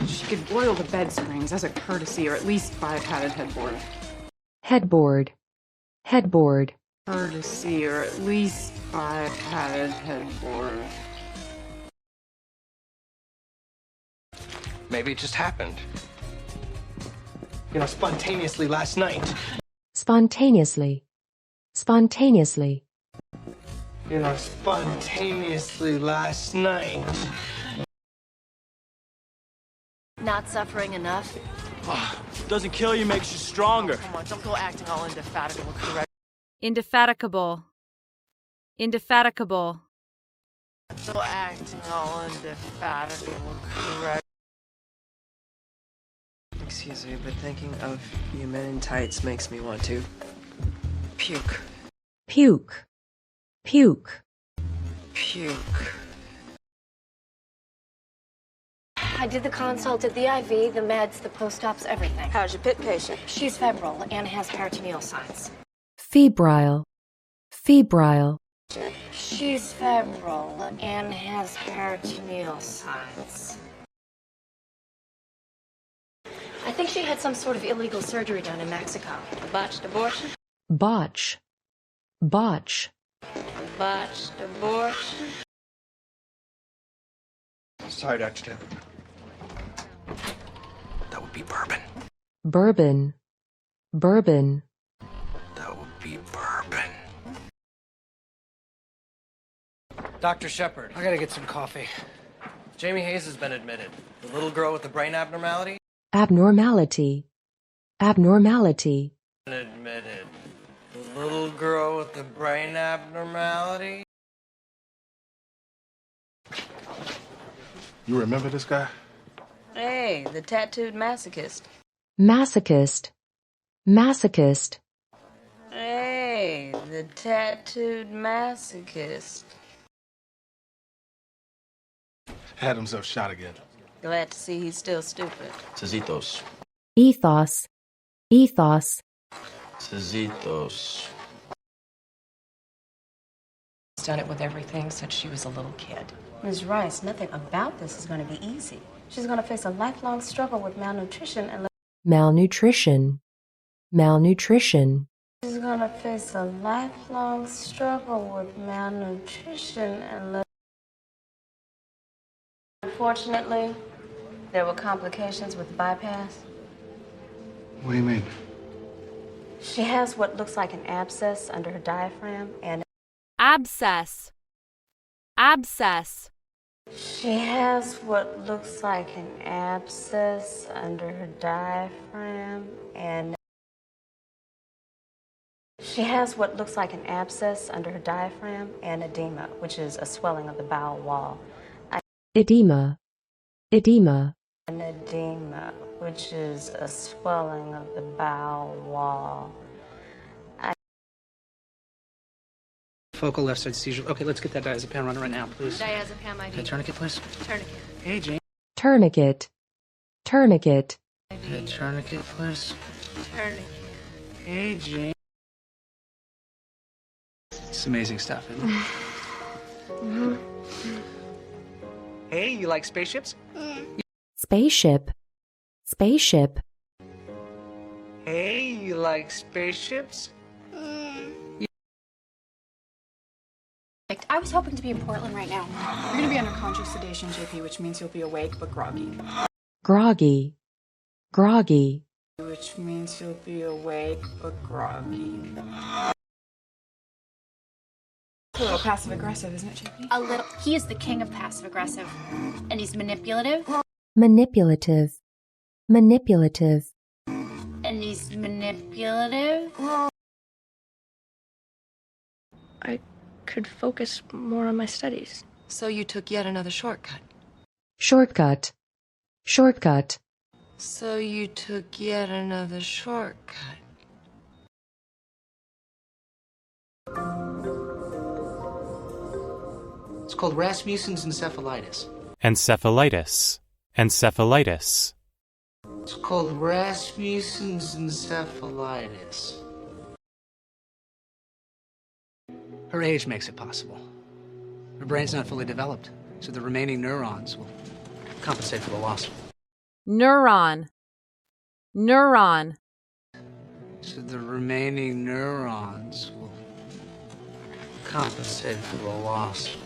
She could oil the bed springs as a courtesy, or at least buy a padded headboard. Headboard. Headboard. Courtesy, or at least buy a padded headboard. Maybe it just happened. You know, spontaneously last night. Spontaneously. Spontaneously. You know, spontaneously last night. Not suffering enough? Doesn't kill you, makes you stronger. Come on, don't go acting all indefatigable, correct? Indefatigable. Indefatigable. Don't acting all indefatigable, correct? Excuse me, but thinking of you men in tights makes me want to puke. Puke. Puke. Puke. I did the consult, did the IV, the meds, the post-ops, everything. How's your pit patient? She's febrile and has peritoneal signs. Febrile. Febrile. She's febrile and has peritoneal signs. I think she had some sort of illegal surgery done in Mexico. A botched abortion? Botch. Botch. Botched abortion? Sorry, Dr. Tim. That would be bourbon. Bourbon. Bourbon. That would be bourbon. Dr. Shepard, I gotta get some coffee. Jamie Hayes has been admitted. The little girl with the brain abnormality? Abnormality. Abnormality. Admitted. The little girl with the brain abnormality? You remember this guy? Hey, the tattooed masochist. Masochist. Masochist. Hey, the tattooed masochist. Had himself shot again. Glad to see he's still stupid. Cesitos. Ethos. Ethos. Cesitos. She's done it with everything since she was a little kid. Ms. Rice, nothing about this is going to be easy. She's going to face a lifelong struggle with malnutrition and... Malnutrition. Malnutrition. She's going to face a lifelong struggle with malnutrition and... Unfortunately, there were complications with the bypass. What do you mean? She has what looks like an abscess under her diaphragm and... Abscess. Abscess. She has what looks like an abscess under her diaphragm and... She has what looks like an abscess under her diaphragm and edema, which is a swelling of the bowel wall. Edema. Edema. An edema, which is a swelling of the bowel wall. Focal left side seizure. Okay, let's get that diazepam running right now, please. Diazepam ID. Okay, tourniquet, please. Tourniquet. Hey, Jane. Tourniquet. Tourniquet. Okay, tourniquet, please. Tourniquet. Hey, Jane. It's amazing stuff, isn't it? Hey, you like spaceships? Spaceship. Spaceship. Hey, you like spaceships? I was hoping to be in Portland right now. You're gonna be under conscious sedation, JP, which means you'll be awake but groggy. Groggy. Groggy. Which means you'll be awake but groggy. It's a little passive-aggressive, isn't it, JP? A little. He is the king of passive-aggressive. And he's manipulative. Manipulative. Manipulative. And he's manipulative. I could focus more on my studies. So you took yet another shortcut. Shortcut. Shortcut. So you took yet another shortcut. It's called Rasmussen's encephalitis. Encephalitis. Encephalitis. It's called Rasmussen's encephalitis. Her age makes it possible. Her brain's not fully developed, so the remaining neurons will compensate for the loss. Neuron. Neuron. So the remaining neurons will Compensate for the loss.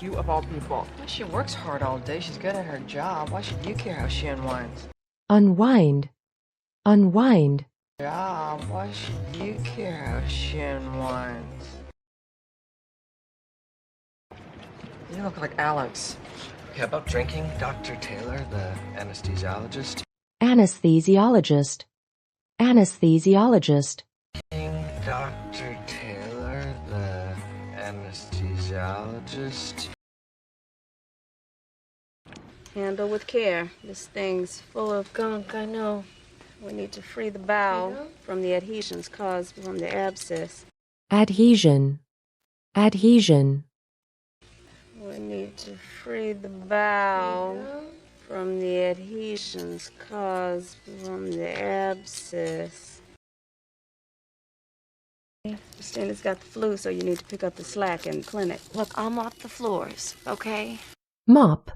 You of all people. She works hard all day. She's good at her job. Why should you care how she unwinds? Unwind. Unwind. Job. Why should you care how she unwinds? You look like Alex. Yeah, about drinking, Dr. Taylor, the anesthesiologist. Anesthesiologist. Anesthesiologist. Dr. Taylor, the anesthesiologist. Handle with care. This thing's full of gunk, I know. We need to free the bowel from the adhesions caused from the abscess. Adhesion. Adhesion. We need to free the bowel from the adhesions caused from the abscess. Christina's got the flu, so you need to pick up the slack in clinic. Look, I'll mop the floors, okay? Mop.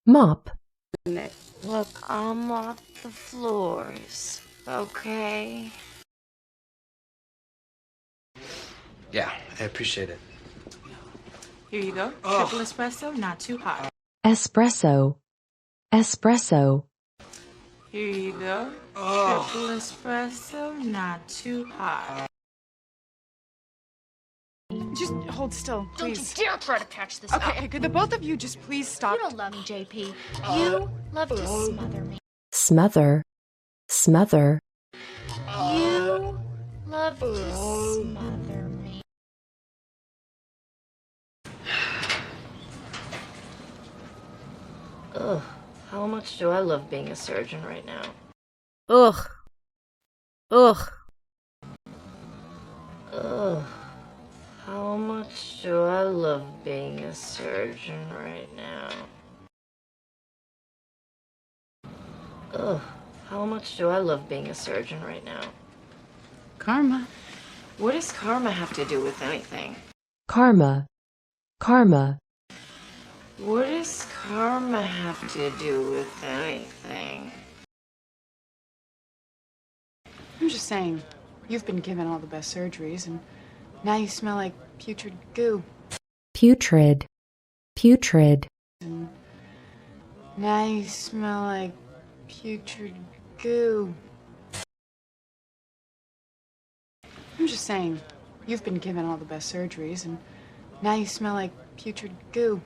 Mop. Look, I'll mop the floors, okay? Yeah, I appreciate it. Here you go. Triple espresso, not too hot. Espresso. Espresso. Here you go. Triple espresso, not too hot. Just hold still, please. Don't you dare try to patch this Okay, up. okay, could the both of you just please stop? You don't love me, JP. You love to smother me. Smother. Smother. You love to smother me. Ugh, how much do I love being a surgeon right now? Ugh. Ugh. Ugh, how much do I love being a surgeon right now? Ugh, how much do I love being a surgeon right now? Karma. What does karma have to do with anything? Karma. Karma. What does karma have to do with anything? I'm just saying, you've been given all the best surgeries, and now you smell like putrid goo. Putrid. Putrid. And now you smell like putrid goo. I'm just saying, you've been given all the best surgeries, and now you smell like putrid goo.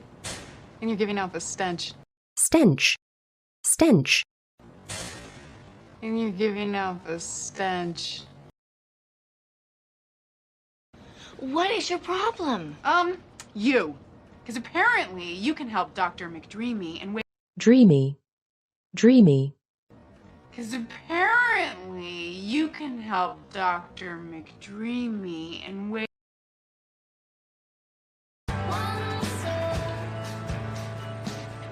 And you're giving off a stench. Stench. Stench. And you're giving off a stench. What is your problem? You. Because apparently you can help Dr. McDreamy and wait. Dreamy. Dreamy. Because apparently you can help Dr. McDreamy and wait.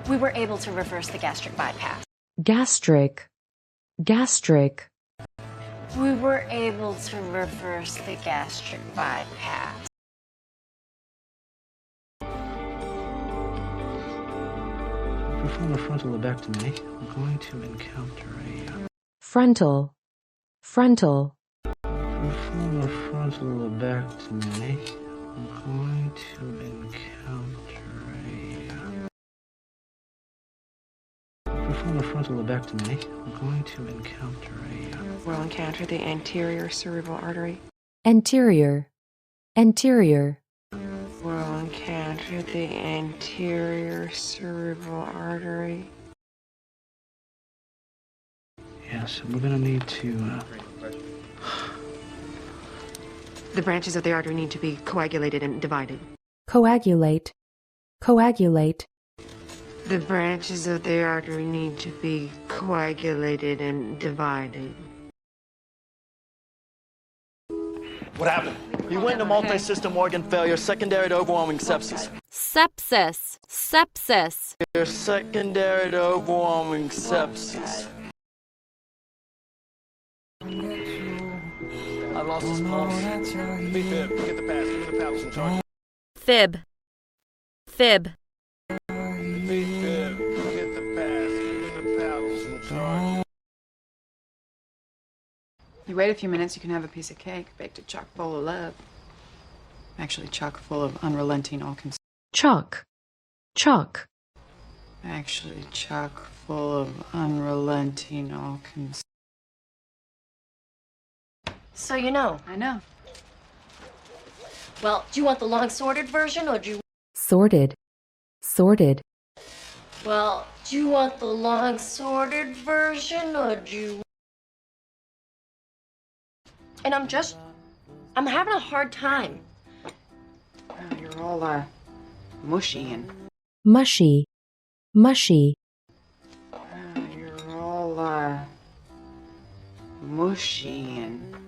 We were able to reverse the gastric bypass. Gastric. Gastric. We were able to reverse the gastric bypass. Perform a frontal lobectomy. I'm going to encounter a... Frontal. Frontal. Perform a frontal lobectomy. I'm going to encounter a... Perform a frontal lobectomy. I'm going to encounter a... We'll encounter the anterior cerebral artery. Anterior. Anterior. We'll encounter the anterior cerebral artery. Yes, we're going to need to... The branches of the artery need to be coagulated and divided. Coagulate. Coagulate. The branches of the artery need to be coagulated and divided. What happened? He went into multi-system organ failure secondary to overwhelming sepsis. Sepsis. Sepsis. Secondary to overwhelming sepsis. I lost his pulse. Fib, get the pass. Give me the paddles in charge. Fib. Fib. You wait a few minutes, you can have a piece of cake baked chock full of love. Actually, chock full of unrelenting all consuming. Chock. Chock. Actually, chock full of unrelenting all consuming. So you know. I know. Well, do you want the long sorted version or do you... Sorted. Sorted. Well, do you want the long sorted version or do you... And I'm having a hard time. You're all, mushy and... Mushy. Mushy. You're all, mushy and...